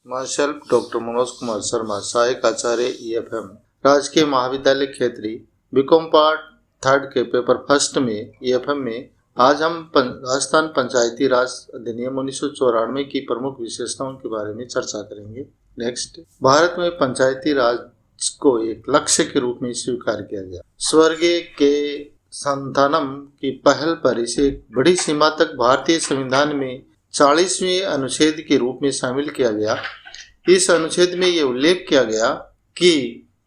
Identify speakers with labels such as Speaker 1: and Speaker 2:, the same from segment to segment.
Speaker 1: Martial doctor Manoj Kumar Sharma, सहायक आचार्य EFM, राजकीय महाविद्यालय खेतरी, बीकॉम पार्ट थर्ड के पेपर फर्स्ट में ईएफएम में आज हम राजस्थान पंचायती राज अधिनियम 1994 की प्रमुख विशेषताओं के बारे में चर्चा करेंगे। नेक्स्ट, भारत में पंचायती राज को एक लक्ष्य के रूप में स्वीकार किया गया। स्वर्गीय के संतानम की पहल पर इसे एक बड़ी सीमा तक भारतीय संविधान में 40वें अनुच्छेद के रूप में शामिल किया गया। इस अनुच्छेद में यह उल्लेख किया गया कि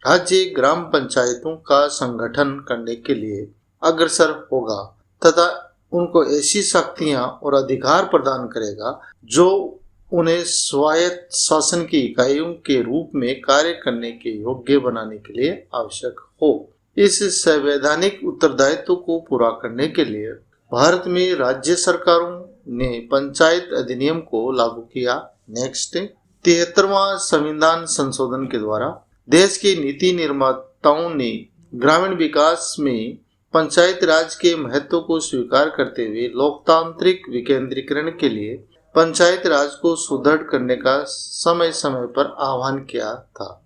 Speaker 1: राज्य ग्राम पंचायतों का संगठन करने के लिए अग्रसर होगा तथा उनको ऐसी शक्तियां और अधिकार प्रदान करेगा जो उन्हें स्वायत्त शासन की इकाइयों के रूप में कार्य करने के योग्य बनाने के लिए आवश्यक हो। इस संवैधानिक उत्तरदायित्व को पूरा करने के लिए भारत में राज्य सरकारों ने पंचायत अधिनियम को लागू किया। नेक्स्ट, 73वां संविधान संशोधन के द्वारा देश के नीति निर्माताओं ने ग्रामीण विकास में पंचायत राज के महत्व को स्वीकार करते हुए लोकतांत्रिक विकेंद्रीकरण के लिए पंचायत राज को सुदृढ़ करने का समय समय पर आह्वान किया था,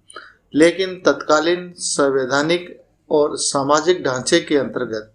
Speaker 1: लेकिन तत्कालीन संवैधानिक और सामाजिक ढांचे के अंतर्गत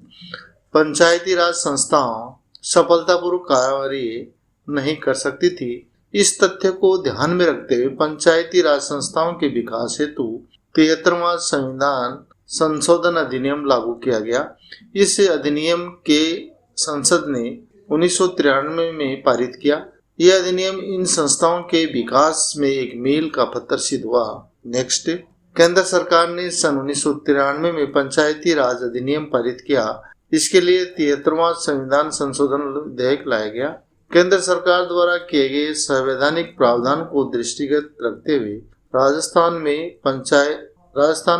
Speaker 1: पंचायती राज संस्थाओं सफलतापूर्वक कार्य नहीं कर सकती थी। इस तथ्य को ध्यान में रखते हुए पंचायती राज संस्थाओं के विकास हेतु 73वां संविधान संशोधन अधिनियम लागू किया गया। इस अधिनियम के संसद ने 1993 में पारित किया। यह अधिनियम इन संस्थाओं के विकास में एक मील का पत्थर सिद्ध हुआ। नेक्स्ट, केंद्र सरकार ने सन 1993 में पंचायती राज अधिनियम पारित किया। इसके लिए 73वां संविधान संशोधन विधेयक लाया गया। केंद्र सरकार द्वारा किए गए संवैधानिक प्रावधान को दृष्टिगत रखते हुए राजस्थान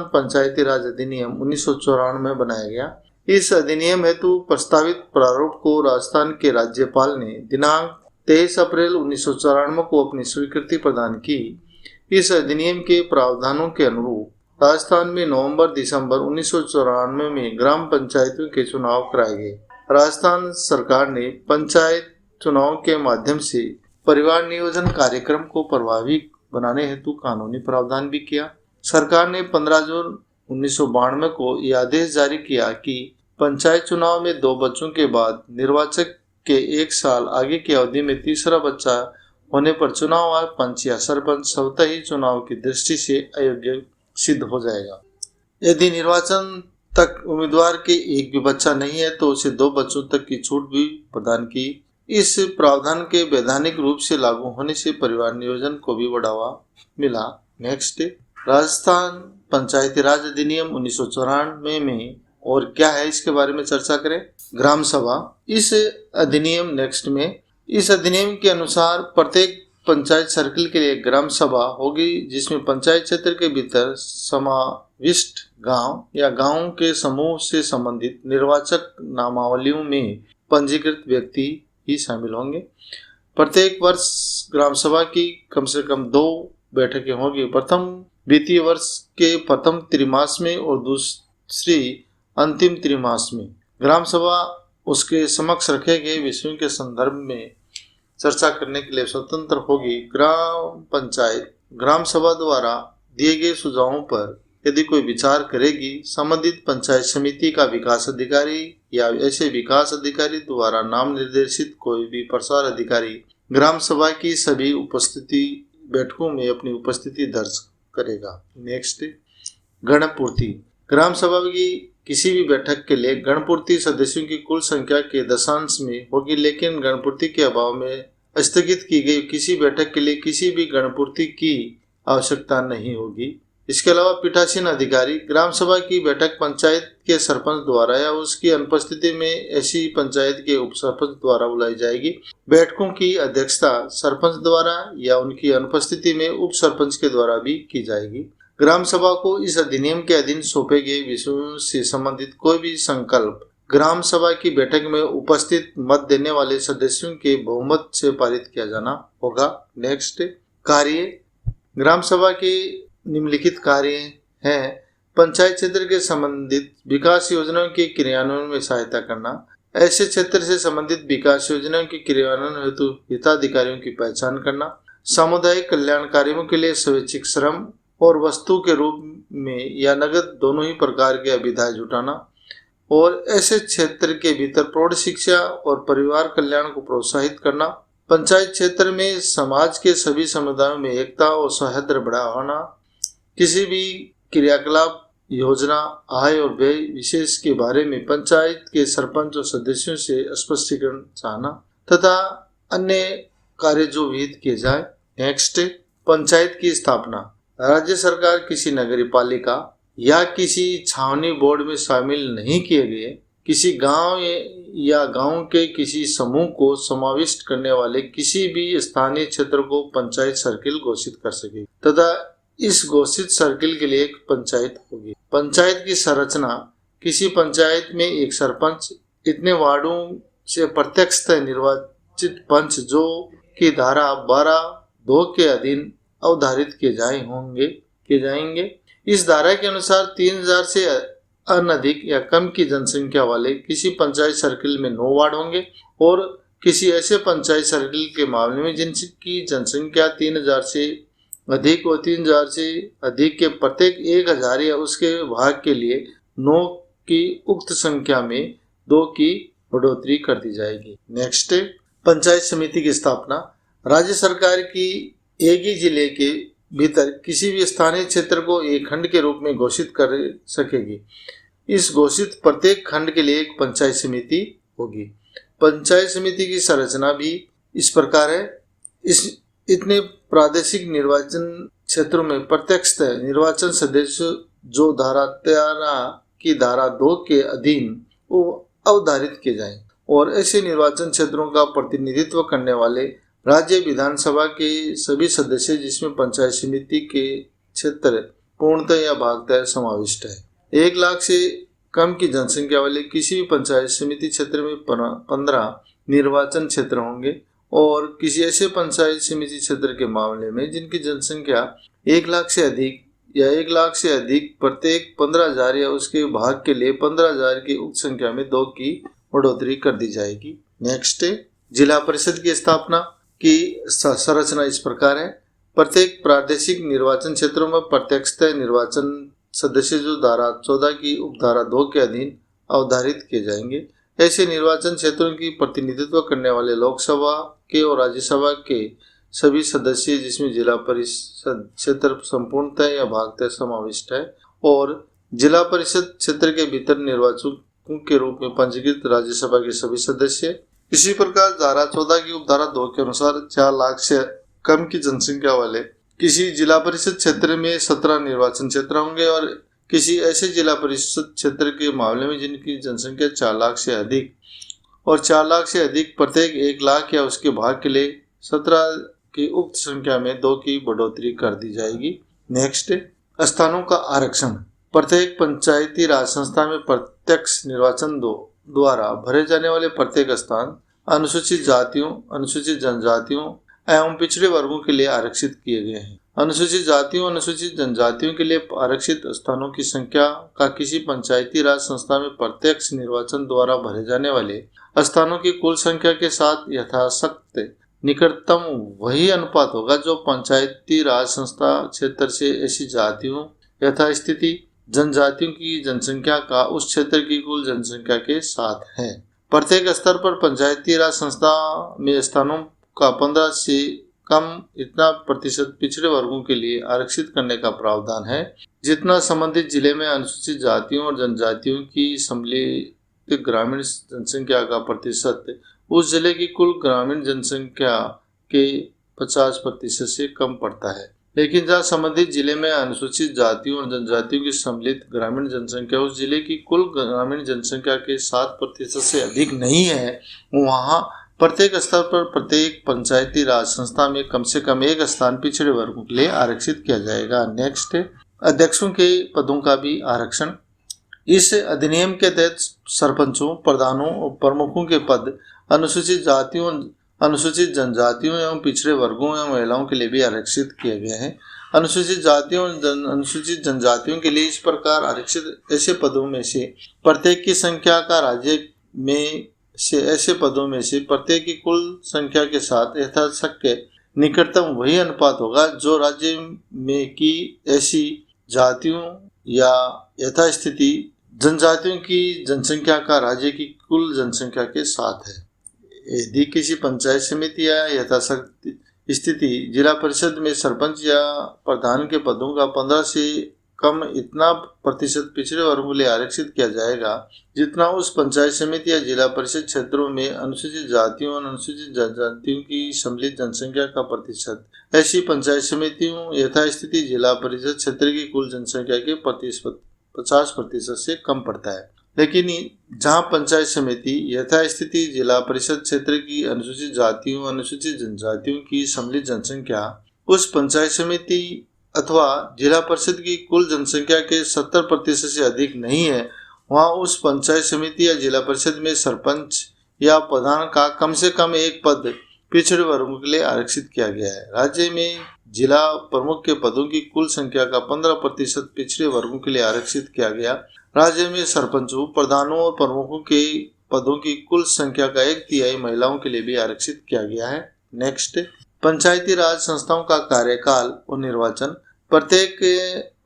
Speaker 1: पंचायती राज अधिनियम 1994 में बनाया गया। इस अधिनियम हेतु प्रस्तावित प्रारूप को राजस्थान के राज्यपाल ने दिनांक 23 अप्रैल 1994 को अपनी स्वीकृति प्रदान की। इस अधिनियम के प्रावधानों के अनुरूप राजस्थान में नवंबर-दिसंबर 1994 में ग्राम पंचायतों के चुनाव कराए गए। राजस्थान सरकार ने पंचायत चुनाव के माध्यम से परिवार नियोजन कार्यक्रम को प्रभावी बनाने हेतु कानूनी प्रावधान भी किया। सरकार ने 15 जून 1992 को यह आदेश जारी किया कि पंचायत चुनाव में 2 बच्चों के बाद निर्वाचक के 1 साल आगे की अवधि में तीसरा बच्चा होने पर चुनाव आयोग पंच या सरपंच स्वतः ही चुनाव की दृष्टि से अयोग्य सिद्ध हो जाएगा। यदि निर्वाचन तक उम्मीदवार के एक भी बच्चा नहीं है तो उसे 2 बच्चों तक की छूट भी प्रदान की। इस प्रावधान के वैधानिक रूप से लागू होने से परिवार नियोजन को भी बढ़ावा मिला। नेक्स्ट, राजस्थान पंचायती राज अधिनियम 1994 में और क्या है इसके बारे में चर्चा करें। ग्राम सभा, इस अधिनियम के अनुसार प्रत्येक पंचायत सर्किल के लिए ग्राम सभा होगी, जिसमें पंचायत क्षेत्र के भीतर समाविष्ट गांव या गांवों के समूह से संबंधित निर्वाचक नामावलियों में पंजीकृत व्यक्ति ही शामिल होंगे। प्रत्येक वर्ष ग्राम सभा की कम से कम 2 बैठकें होंगी, प्रथम वित्तीय वर्ष के प्रथम त्रिमास में और दूसरी अंतिम त्रिमास में। ग्राम सभा उसके समक्ष रखे गए विषयों के संदर्भ में चर्चा करने के लिए स्वतंत्र होगी। ग्राम सभा द्वारा दिए गए सुझावों पर यदि कोई विचार करेगी, संबंधित पंचायत समिति का विकास अधिकारी या ऐसे विकास अधिकारी द्वारा नाम निर्देशित कोई भी प्रसार अधिकारी ग्राम सभा की सभी उपस्थिति बैठकों में अपनी उपस्थिति दर्ज करेगा। नेक्स्ट, गणपूर्ति, ग्राम सभा की किसी भी बैठक के लिए गणपूर्ति सदस्यों की कुल संख्या के दशांश में होगी, लेकिन गणपूर्ति के अभाव में स्थगित की गई किसी बैठक के लिए किसी भी गणपूर्ति की आवश्यकता नहीं होगी। इसके अलावा पीठासीन अधिकारी, ग्राम सभा की बैठक पंचायत के सरपंच द्वारा या उसकी अनुपस्थिति में ऐसी पंचायत के उप सरपंच द्वारा बुलाई जाएगी। बैठकों की अध्यक्षता सरपंच द्वारा या उनकी अनुपस्थिति में उप सरपंच के द्वारा भी की जाएगी। ग्राम सभा को इस अधिनियम के अधीन सौंपे गए विषयों से संबंधित कोई भी संकल्प ग्राम सभा की बैठक में उपस्थित मत देने वाले सदस्यों के बहुमत से पारित किया जाना होगा। नेक्स्ट, कार्य, ग्राम सभा के निम्नलिखित कार्य हैं: पंचायत क्षेत्र के संबंधित विकास योजनाओं के क्रियान्वयन में सहायता करना, ऐसे क्षेत्र से संबंधित विकास योजनाओं के क्रियान्वयन हेतु हिताधिकारियों की पहचान करना, सामुदायिक कल्याण कार्यों के लिए स्वैच्छिक श्रम और वस्तु के रूप में या नगद दोनों ही प्रकार के अभिदाय जुटाना, और ऐसे क्षेत्र के भीतर प्रौढ़ शिक्षा और परिवार कल्याण को प्रोत्साहित करना। पंचायत क्षेत्र में समाज के सभी समुदायों में एकता और सौहार्द बढ़ाना, किसी भी क्रियाकलाप, योजना, आय और व्यय विशेष के बारे में पंचायत के सरपंच और सदस्यों से स्पष्टीकरण चाहना तथा अन्य कार्य जो विहित किए जाए। नेक्स्ट, पंचायत की स्थापना। राज्य सरकार किसी नगरीय पालिका या किसी छावनी बोर्ड में शामिल नहीं किए गए किसी गांव या गांव के किसी समूह को समाविष्ट करने वाले किसी भी स्थानीय क्षेत्र को पंचायत सर्किल घोषित कर सके तथा इस घोषित सर्किल के लिए एक पंचायत होगी। पंचायत की संरचना। किसी पंचायत में एक सरपंच, इतने वार्डों से प्रत्यक्षतः निर्वाचित पंच जो कि धारा 12(2) के अधीन अवधारित किए जाएंगे। इस धारा के अनुसार 3000 से अनधिक या कम की जनसंख्या वाले किसी पंचायत सर्किल में 9 वार्ड होंगे, और किसी ऐसे पंचायत सर्किल के मामले में जिनकी जनसंख्या 3000 से अधिक और 3000 से अधिक के प्रत्येक 1000 या उसके भाग के लिए 9 की उक्त संख्या में 2 की बढ़ोतरी कर दी जाएगी। नेक्स्ट, पंचायत समिति की स्थापना। राज्य सरकार की एक ही जिले के भीतर किसी भी स्थानीय क्षेत्र को एक खंड के रूप में घोषित कर सकेगी। इस घोषित प्रत्येक खंड के लिए एक पंचायत समिति होगी। पंचायत समिति की संरचना भी इस प्रकार है। इतने प्रादेशिक निर्वाचन क्षेत्रों में प्रत्यक्ष निर्वाचन सदस्य जो धारा 13 की धारा 2 के अधीन अवधारित किए जाएं, और ऐसे निर्वाचन क्षेत्रों का प्रतिनिधित्व करने वाले राज्य विधानसभा के सभी सदस्य जिसमें पंचायत समिति के क्षेत्र पूर्णतः या भागतः समाविष्ट है। 1 लाख से कम की जनसंख्या वाले किसी भी पंचायत समिति क्षेत्र में 15 निर्वाचन क्षेत्र होंगे, और किसी ऐसे पंचायत समिति क्षेत्र के मामले में जिनकी जनसंख्या 1 लाख से अधिक या 1 लाख से अधिक प्रत्येक 15,000 या उसके भाग के लिए 15,000 की उक्त संख्या में 2 की बढ़ोतरी कर दी जाएगी। नेक्स्ट, जिला परिषद की स्थापना की संरचना इस प्रकार है। प्रत्येक प्रादेशिक निर्वाचन क्षेत्रों में प्रत्यक्षतः निर्वाचन सदस्य जो धारा 14 की उपधारा 2 के अधीन अवधारित किए जाएंगे। ऐसे निर्वाचन क्षेत्रों की प्रतिनिधित्व करने वाले लोकसभा के और राज्यसभा के सभी सदस्य जिसमें जिला परिषद क्षेत्र संपूर्णतः या भागतः समाविष्ट है, और जिला परिषद क्षेत्र के भीतर निर्वाचकों के रूप में पंजीकृत राज्यसभा के सभी सदस्य। इसी प्रकार धारा 14 की उपधारा 2 के अनुसार 4 लाख से कम की जनसंख्या वाले किसी जिला परिषद क्षेत्र में 17 निर्वाचन क्षेत्र होंगे, और किसी ऐसे जिला परिषद क्षेत्र के मामले में जिनकी जनसंख्या 4 लाख से अधिक और 4 लाख से अधिक प्रत्येक 1 लाख या उसके भाग के लिए 17 की उक्त संख्या में 2 की बढ़ोतरी कर दी जाएगी। नेक्स्ट, स्थानों का आरक्षण। प्रत्येक पंचायती राज संस्था में प्रत्यक्ष निर्वाचन द्वारा भरे जाने वाले प्रत्येक स्थान अनुसूचित जातियों, अनुसूचित जनजातियों एवं पिछड़े वर्गों के लिए आरक्षित किए गए हैं। अनुसूचित जातियों, अनुसूचित जनजातियों के लिए आरक्षित स्थानों की संख्या का किसी पंचायती राज संस्था में प्रत्यक्ष निर्वाचन द्वारा भरे जाने वाले स्थानों की कुल संख्या के साथ यथाशक्ति निकटतम वही अनुपात होगा जो पंचायती राज संस्था क्षेत्र से ऐसी जातियों यथास्थिति जनजातियों की जनसंख्या का उस क्षेत्र की कुल जनसंख्या के साथ है। प्रत्येक स्तर पर पंचायती राज संस्था में स्थानों का 15 से कम इतना प्रतिशत पिछड़े वर्गों के लिए आरक्षित करने का प्रावधान है जितना संबंधित जिले में अनुसूचित जातियों और जनजातियों की सम्मिलित ग्रामीण जनसंख्या का प्रतिशत उस जिले की कुल ग्रामीण जनसंख्या के 50% से कम पड़ता है। लेकिन जहाँ संबंधित जिले में अनुसूचित जातियों और जनजातियों की सम्मिलित ग्रामीण जनसंख्या उस जिले की कुल ग्रामीण जनसंख्या के 7% से अधिक नहीं है, वहाँ प्रत्येक स्तर पर प्रत्येक पंचायती राज संस्था में कम से कम एक स्थान पिछड़े वर्गों के लिए आरक्षित किया जाएगा। नेक्स्ट, अध्यक्षों के पदों का भी आरक्षण। इस अधिनियम के तहत सरपंचों, प्रधानों और प्रमुखों के पद अनुसूचित जातियों, अनुसूचित जनजातियों एवं पिछड़े वर्गों एवं महिलाओं के लिए भी आरक्षित किए गए हैं। अनुसूचित जातियों और अनुसूचित जनजातियों के लिए इस प्रकार आरक्षित ऐसे पदों में से प्रत्येक की संख्या का राज्य में से ऐसे पदों में से प्रत्येक की कुल संख्या के साथ यथाशक्य निकटतम वही अनुपात होगा जो राज्य में की ऐसी जातियों या यथास्थिति जनजातियों की जनसंख्या का राज्य की कुल जनसंख्या के साथ है। यदि किसी पंचायत समिति या यथाशक्ति स्थिति जिला परिषद में सरपंच या प्रधान के पदों का 15 से कम इतना प्रतिशत पिछड़े वर्गों के लिए आरक्षित किया जाएगा जितना उस पंचायत समिति या जिला परिषद क्षेत्रों में अनुसूचित जातियों और अनुसूचित जनजातियों की सम्मिलित जनसंख्या का प्रतिशत। ऐसी पंचायत समितियों यथास्थिति जिला परिषद क्षेत्र की कुल जनसंख्या के 50% से कम पड़ता है। लेकिन जहां पंचायत समिति यथास्थिति जिला परिषद क्षेत्र की अनुसूचित जातियों अनुसूचित जनजातियों की सम्मिलित जनसंख्या उस पंचायत समिति अथवा जिला परिषद की कुल जनसंख्या के 70% से अधिक नहीं है, वहां उस पंचायत समिति या जिला परिषद में सरपंच या प्रधान का कम से कम एक पद पिछड़े वर्गों के लिए आरक्षित किया गया है। राज्य में जिला प्रमुख के पदों की कुल संख्या का 15% पिछड़े वर्गों के लिए आरक्षित किया गया। राज्य में सरपंचों, प्रधानों और प्रमुखों के पदों की कुल संख्या का 1/3 महिलाओं के लिए भी आरक्षित किया गया है। नेक्स्ट, पंचायती राज संस्थाओं का कार्यकाल और निर्वाचन। प्रत्येक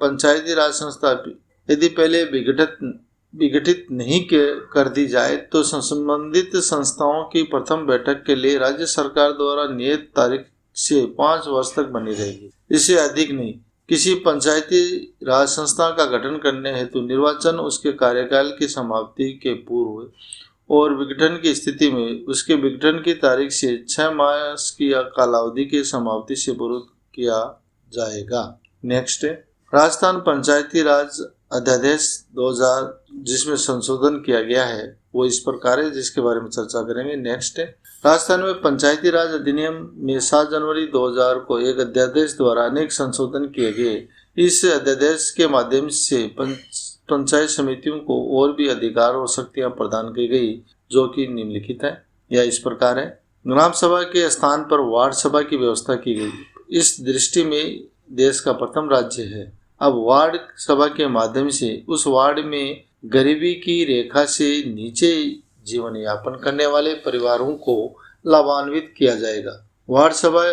Speaker 1: पंचायती राज संस्था यदि पहले विघटित नहीं कर दी जाए तो संबंधित संस्थाओं की प्रथम बैठक के लिए राज्य सरकार द्वारा नियत तारीख से 5 वर्ष तक बनी रहेगी, इससे अधिक नहीं। किसी पंचायती राज संस्था का गठन करने हेतु निर्वाचन उसके कार्यकाल की समाप्ति के पूर्व और विघटन की स्थिति में उसके विघटन की तारीख से 6 मास की कालावधि की समाप्ति से पूर्व किया जाएगा। नेक्स्ट, राजस्थान पंचायती राज अध्यादेश 2000 जिसमें संशोधन किया गया है वो इस प्रकार है, जिसके बारे में चर्चा करेंगे। नेक्स्ट, राजस्थान में पंचायती राज अधिनियम में 7 जनवरी 2000 को एक अध्यादेश द्वारा अनेक संशोधन किए गए। इस अध्यादेश के माध्यम से पंचायत समितियों को और भी अधिकार और शक्तियां प्रदान की गई जो कि निम्नलिखित है या इस प्रकार है। ग्राम सभा के स्थान पर वार्ड सभा की व्यवस्था की गई। इस दृष्टि में देश का प्रथम राज्य है। अब वार्ड सभा के माध्यम से उस वार्ड में गरीबी की रेखा से नीचे जीवन यापन करने वाले परिवारों को लाभान्वित किया जाएगा। वार्ड सभा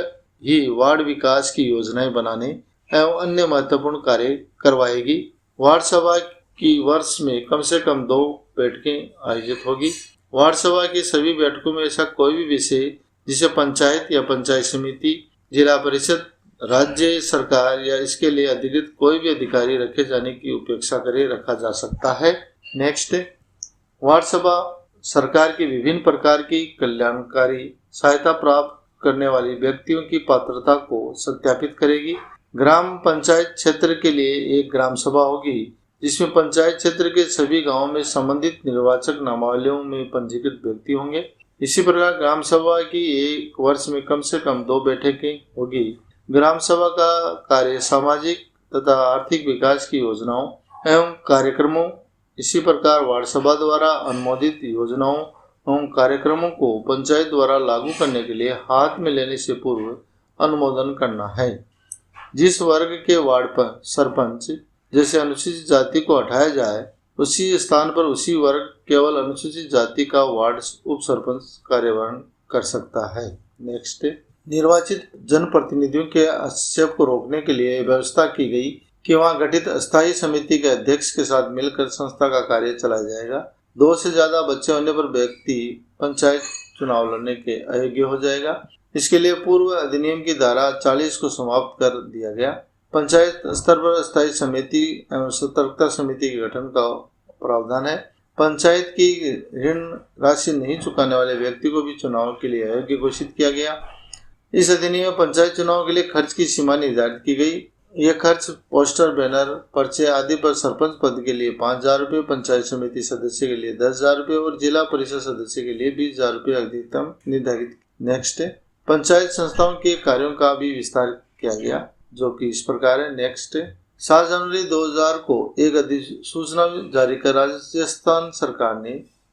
Speaker 1: ही वार्ड विकास की योजनाएं बनाने एवं अन्य महत्वपूर्ण कार्य करवाएगी। वार्ड सभा की वर्ष में कम से कम 2 बैठकें आयोजित होगी। वार्ड सभा की सभी बैठकों में ऐसा कोई भी विषय जिसे पंचायत या पंचायत समिति, जिला परिषद, राज्य सरकार या इसके लिए अधिकृत कोई भी अधिकारी रखे जाने की उपेक्षा करे रखा जा सकता है। नेक्स्ट, वार्ड सभा सरकार की विभिन्न प्रकार की कल्याणकारी सहायता प्राप्त करने वाली व्यक्तियों की पात्रता को सत्यापित करेगी। ग्राम पंचायत क्षेत्र के लिए एक ग्राम सभा होगी जिसमें पंचायत क्षेत्र के सभी गांवों में संबंधित निर्वाचक नामावलियों में पंजीकृत व्यक्ति होंगे। इसी प्रकार ग्राम सभा की एक वर्ष में कम से कम 2 बैठकें होगी। ग्राम सभा का कार्य सामाजिक तथा आर्थिक विकास की योजनाओं एवं कार्यक्रमों, इसी प्रकार वार्ड सभा द्वारा अनुमोदित योजनाओं एवं कार्यक्रमों को पंचायत द्वारा लागू करने के लिए हाथ में लेने से पूर्व अनुमोदन करना है। जिस वर्ग के वार्ड पर सरपंच जैसे अनुसूचित जाति को हटाया जाए उसी स्थान पर उसी वर्ग केवल अनुसूचित जाति का वार्ड उप सरपंच कार्यभार कर सकता है। नेक्स्ट, निर्वाचित जनप्रतिनिधियों के हस्तक्षेप को रोकने के लिए व्यवस्था की गई कि वहां गठित अस्थायी समिति के अध्यक्ष के साथ मिलकर संस्था का कार्य चलाया जाएगा। 2 से ज्यादा बच्चे होने पर व्यक्ति पंचायत चुनाव लड़ने के अयोग्य हो जाएगा। इसके लिए पूर्व अधिनियम की धारा 40 को समाप्त कर दिया गया। पंचायत स्तर पर अस्थायी समिति एवं सतर्कता समिति के गठन का प्रावधान है। पंचायत की ऋण राशि नहीं चुकाने वाले व्यक्ति को भी चुनाव के लिए अयोग्य घोषित किया गया। इस अधिनियम में पंचायत चुनाव के लिए खर्च की सीमा निर्धारित की गई। यह खर्च पोस्टर, बैनर, पर्चे आदि पर सरपंच पद के लिए 5,000 रुपये, पंचायत समिति सदस्य के लिए 10,000 रुपये और जिला परिषद सदस्य के लिए 20,000 रुपये अधिकतम निर्धारित। नेक्स्ट, पंचायत संस्थाओं के कार्यों का भी विस्तार किया गया जो कि इस प्रकार है। नेक्स्ट, 7 जनवरी 2000 को एक अधिसूचना जारी कर राजस्थान सरकार ने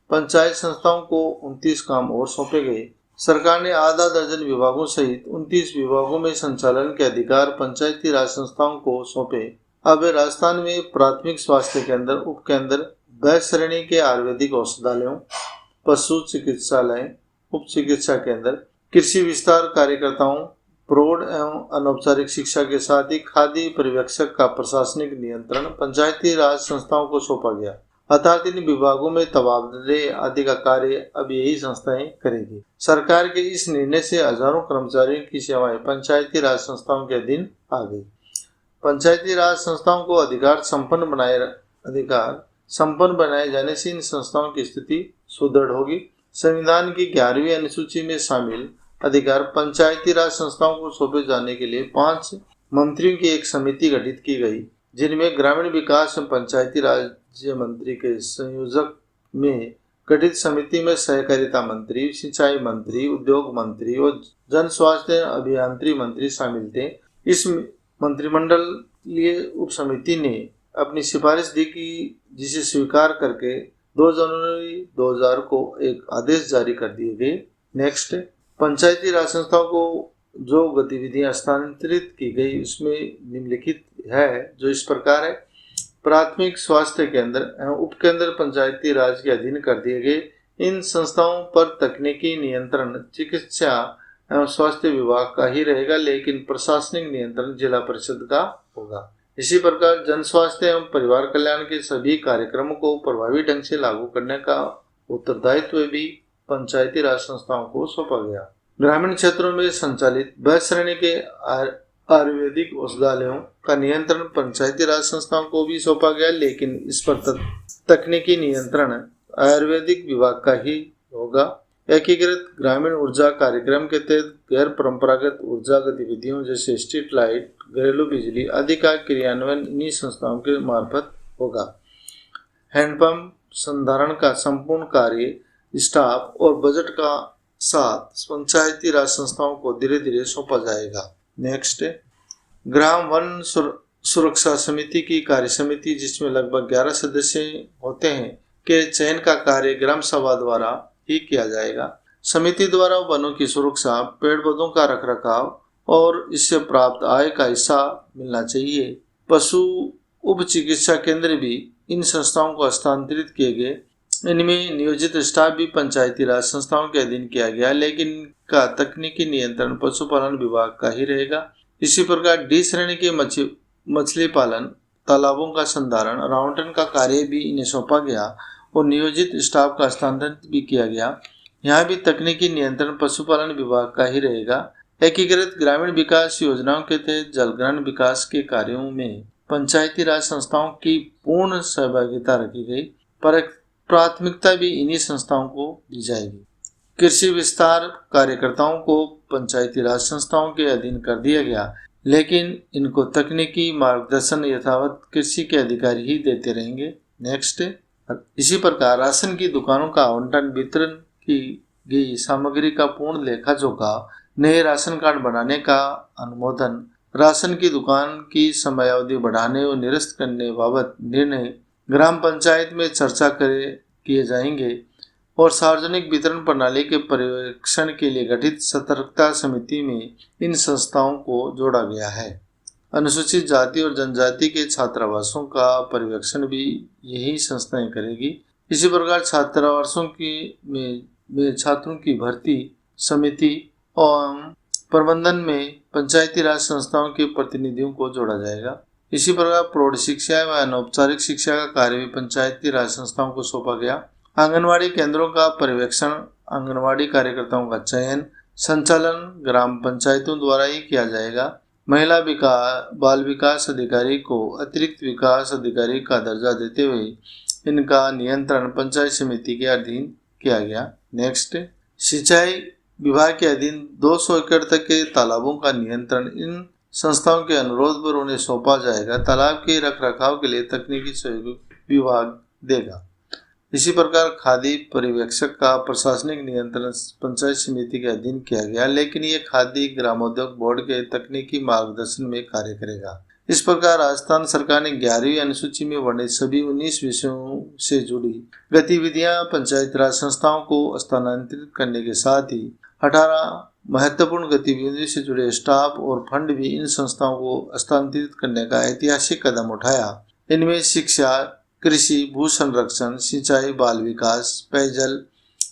Speaker 1: पंचायत संस्थाओं को 29 काम और सौंपे गए। सरकार ने आधा दर्जन विभागों सहित 29 विभागों में संचालन के अधिकार पंचायती राज संस्थाओं को सौंपे। अब राजस्थान में प्राथमिक स्वास्थ्य केंद्र, उप केंद्र, ब श्रेणी के आयुर्वेदिक औषधालयों, पशु चिकित्सालय, उप चिकित्सा केंद्र, कृषि विस्तार कार्यकर्ताओं, प्रौढ़ एवं अनौपचारिक शिक्षा के साथ ही खाद्य पर्यवेक्षक का प्रशासनिक नियंत्रण पंचायती राज संस्थाओं को सौंपा गया। अर्थात इन विभागों में तबादले आदि का कार्य अब यही संस्थाएं करेगी। सरकार के इस निर्णय से हजारों कर्मचारियों की सेवाएं पंचायती राज संस्थाओं के अधीन आ गई। पंचायती राज संस्थाओं को अधिकार संपन्न बनाए जाने से इन संस्थाओं की स्थिति सुदृढ़ होगी। संविधान की 11वीं अनुसूची में शामिल अधिकार पंचायती राज संस्थाओं को सौंपे जाने के लिए 5 मंत्रियों की एक समिति गठित की गई, जिनमें ग्रामीण विकास एवं पंचायती राज्य मंत्री के संयोजक में गठित समिति में सहकारिता मंत्री, सिंचाई मंत्री, उद्योग मंत्री और जन स्वास्थ्य अभियांत्रिकी मंत्री शामिल थे। इस मंत्रिमंडलीय उप समिति ने अपनी सिफारिश दी कि जिसे स्वीकार करके 2 जनवरी 2000 को एक आदेश जारी कर दिए गए। नेक्स्ट, पंचायती राज संस्थाओं को जो गतिविधियां हस्तांतरित की गई उसमें निम्नलिखित है, जो इस प्रकार है। प्राथमिक स्वास्थ्य केंद्र एवं उपकेंद्र पंचायती राज के अधीन कर दिए गए। इन संस्थाओं पर तकनीकी नियंत्रण चिकित्सा एवं स्वास्थ्य विभाग का ही रहेगा, लेकिन प्रशासनिक नियंत्रण जिला परिषद का होगा। इसी प्रकार जन स्वास्थ्य एवं परिवार कल्याण के सभी कार्यक्रमों को प्रभावी ढंग से लागू करने का उत्तरदायित्व भी पंचायती राज संस्थाओं को सौंपा गया। ग्रामीण क्षेत्रों में संचालित ब श्रेणी के आयुर्वेदिक औषधालयों का नियंत्रण पंचायती राज संस्थाओं को भी सौंपा गया, लेकिन इस पर तकनीकी नियंत्रण आयुर्वेदिक विभाग का ही होगा। एकीकृत ग्रामीण ऊर्जा कार्यक्रम के तहत गैर परंपरागत ऊर्जा गतिविधियों जैसे स्ट्रीट लाइट, घरेलू बिजली आदि का क्रियान्वयन इन्हीं संस्थाओं के मार्फत होगा। हैंडपंप संधारण का संपूर्ण कार्य स्टाफ और बजट का साथ पंचायती राज संस्थाओं को धीरे धीरे सौंपा जाएगा। नेक्स्ट, ग्राम वन सुरक्षा समिति की कार्य समिति, जिसमें लगभग 11 सदस्य होते हैं, के चयन का कार्य ग्राम सभा द्वारा ही किया जाएगा। समिति द्वारा वनों की सुरक्षा, पेड़ पौधों का रखरखाव और इससे प्राप्त आय का हिस्सा मिलना चाहिए। पशु उप चिकित्सा केंद्र भी इन संस्थाओं को हस्तांतरित किए गए। इनमें नियोजित स्टाफ भी पंचायती राज संस्थाओं के अधीन किया गया, लेकिन इनका तकनीकी नियंत्रण पशुपालन विभाग का ही रहेगा। इसी प्रकार डी श्रेणी के मछली पालन, तालाबों का संधारण, राउंडन का कार्य भी इन्हें सौंपा गया और नियोजित स्टाफ का हस्तांतरित भी किया गया। यहाँ भी तकनीकी नियंत्रण पशुपालन विभाग का ही रहेगा। एकीकृत ग्रामीण विकास योजनाओं के तहत जलग्रहण विकास के कार्यों में पंचायती राज संस्थाओं की पूर्ण सहभागिता रखी गई, पर प्राथमिकता भी इन्हीं संस्थाओं को दी जाएगी। कृषि विस्तार कार्यकर्ताओं को पंचायती राज संस्थाओं के अधीन कर दिया गया, लेकिन इनको तकनीकी मार्गदर्शन यथावत कृषि के अधिकारी ही देते रहेंगे। नेक्स्ट, इसी प्रकार राशन की दुकानों का आवंटन, वितरण की गई सामग्री का पूर्ण लेखा जोखा, नए राशन कार्ड बनाने का अनुमोदन, राशन की दुकान की समयावधि बढ़ाने और निरस्त करने बाबत निर्णय ग्राम पंचायत में चर्चा किए जाएंगे और सार्वजनिक वितरण प्रणाली के पर्यवेक्षण के लिए गठित सतर्कता समिति में इन संस्थाओं को जोड़ा गया है। अनुसूचित जाति और जनजाति के छात्रावासों का पर्यवेक्षण भी यही संस्थाएं करेगी। इसी प्रकार छात्रावासों में छात्रों की भर्ती समिति और प्रबंधन में पंचायती राज संस्थाओं के प्रतिनिधियों को जोड़ा जाएगा। इसी प्रकार प्रौढ़ शिक्षा व अनौपचारिक शिक्षा का कार्य भी पंचायती राज संस्थाओं को सौंपा गया। आंगनवाड़ी केंद्रों का पर्यवेक्षण, आंगनवाड़ी कार्यकर्ताओं का चयन, संचालन ग्राम पंचायतों द्वारा ही किया जाएगा। महिला बाल विकास अधिकारी को अतिरिक्त विकास अधिकारी का दर्जा देते हुए इनका नियंत्रण पंचायत समिति के अधीन किया गया। नेक्स्ट, सिंचाई विभाग के अधीन 200 एकड़ तक के तालाबों का नियंत्रण इन संस्थाओं के अनुरोध पर उन्हें सौंपा जाएगा। तालाब के रखरखाव के लिए तकनीकी सहयोग विभाग देगा। इसी प्रकार खादी पर्यवेक्षक का प्रशासनिक नियंत्रण पंचायत समिति के अधीन किया गया, लेकिन ये खादी ग्रामोद्योग बोर्ड के तकनीकी मार्गदर्शन में कार्य करेगा। इस प्रकार राजस्थान सरकार ने 11वीं अनुसूची में वर्णित सभी 19 विषयों से जुड़ी गतिविधियां पंचायत राज संस्थाओं को स्थानांतरित करने के साथ ही 18 महत्वपूर्ण गतिविधियों से जुड़े स्टाफ और फंड भी इन संस्थाओं को हस्तांतरित करने का ऐतिहासिक कदम उठाया। इनमें शिक्षा, कृषि, भू संरक्षण, सिंचाई, बाल विकास, पेयजल,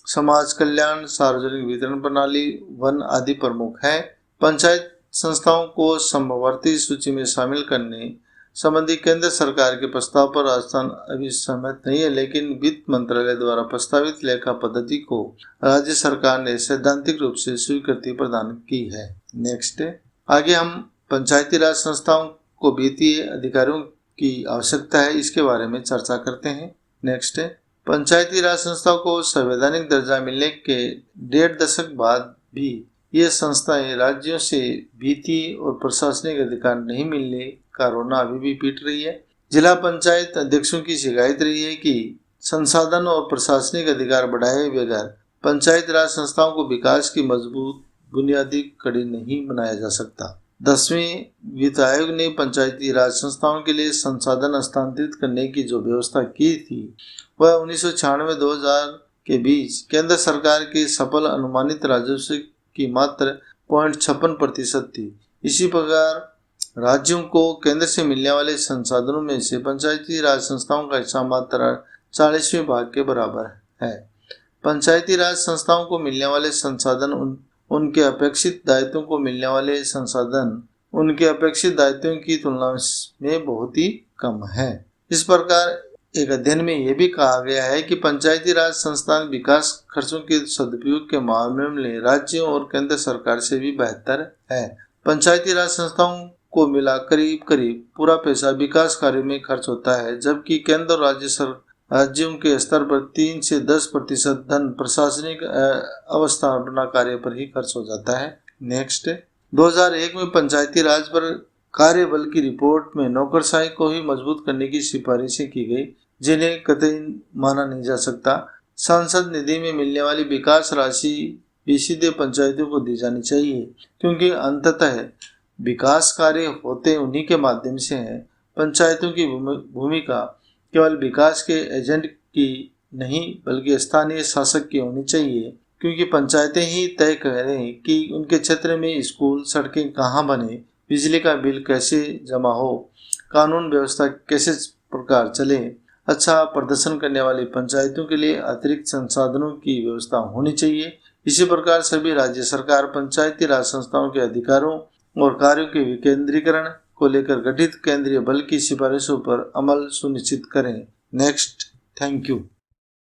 Speaker 1: समाज कल्याण, सार्वजनिक वितरण प्रणाली, वन आदि प्रमुख है। पंचायत संस्थाओं को समवर्ती सूची में शामिल करने संबंधी केंद्र सरकार के प्रस्ताव पर राजस्थान अभी सहमत नहीं है, लेकिन वित्त मंत्रालय द्वारा प्रस्तावित लेखा पद्धति को राज्य सरकार ने सैद्धांतिक रूप से स्वीकृति प्रदान की है। नेक्स्ट, आगे हम पंचायती राज संस्थाओं को वित्तीय अधिकारियों की आवश्यकता है, इसके बारे में चर्चा करते हैं। नेक्स्ट, पंचायती राज संस्थाओं को संवैधानिक दर्जा मिलने के 1.5 दशक बाद भी ये संस्थाएं राज्यों से वित्तीय और प्रशासनिक अधिकार नहीं मिलने का रोना अभी भी पीट रही है। जिला पंचायत अध्यक्षों की शिकायत रही है कि संसाधन और प्रशासनिक अधिकार बढ़ाए बगैर पंचायत राज संस्थाओं को विकास की मजबूत बुनियादी कड़ी नहीं बनाया जा सकता। 10वें वित्त आयोग ने पंचायती राज संस्थाओं के लिए संसाधन हस्तांतरित करने की जो व्यवस्था की थी वह 1996-2000 के बीच केंद्र सरकार के सफल अनुमानित राजस्व की मात्र 0.56% थी। इसी प्रकार राज्यों को केंद्र से मिलने वाले संसाधनों में से पंचायती राज संस्थाओं का हिस्सा मात्र 40वें भाग के बराबर है। पंचायती राज संस्थाओं को मिलने वाले संसाधन उनके अपेक्षित दायित्वों की तुलना में बहुत ही कम है। इस प्रकार एक अध्ययन में यह भी कहा गया है कि पंचायती राज संस्थान विकास खर्चों के सदुपयोग के मामले में राज्यों और केंद्र सरकार से भी बेहतर है। पंचायती राज संस्थाओं को मिला करीब पूरा पैसा विकास कार्य में खर्च होता है, जबकि केंद्र और राज्यों के स्तर पर 3 से 10% धन प्रशासनिक अवस्थापना कार्य पर ही खर्च हो जाता है। नेक्स्ट, 2001 में पंचायती राज पर कार्यबल की रिपोर्ट में नौकरशाही को ही मजबूत करने की सिफारिशें की गई, जिन्हें कतई माना नहीं जा सकता। सांसद निधि में मिलने वाली विकास राशि भी सीधे पंचायतों को दी जानी चाहिए, क्योंकि अंततः विकास कार्य होते उन्हीं के माध्यम से हैं। पंचायतों की भूमिका केवल विकास के एजेंट की नहीं बल्कि स्थानीय शासक की होनी चाहिए, क्योंकि पंचायतें ही तय करें कि उनके क्षेत्र में स्कूल, सड़कें कहाँ बने, बिजली का बिल कैसे जमा हो, कानून व्यवस्था कैसे प्रकार चले। अच्छा प्रदर्शन करने वाली पंचायतों के लिए अतिरिक्त संसाधनों की व्यवस्था होनी चाहिए। इसी प्रकार सभी राज्य सरकार पंचायती राज संस्थाओं के अधिकारों और कार्यों के विकेंद्रीकरण को लेकर गठित केंद्रीय बल की सिफारिशों पर अमल सुनिश्चित करें। Next, thank you.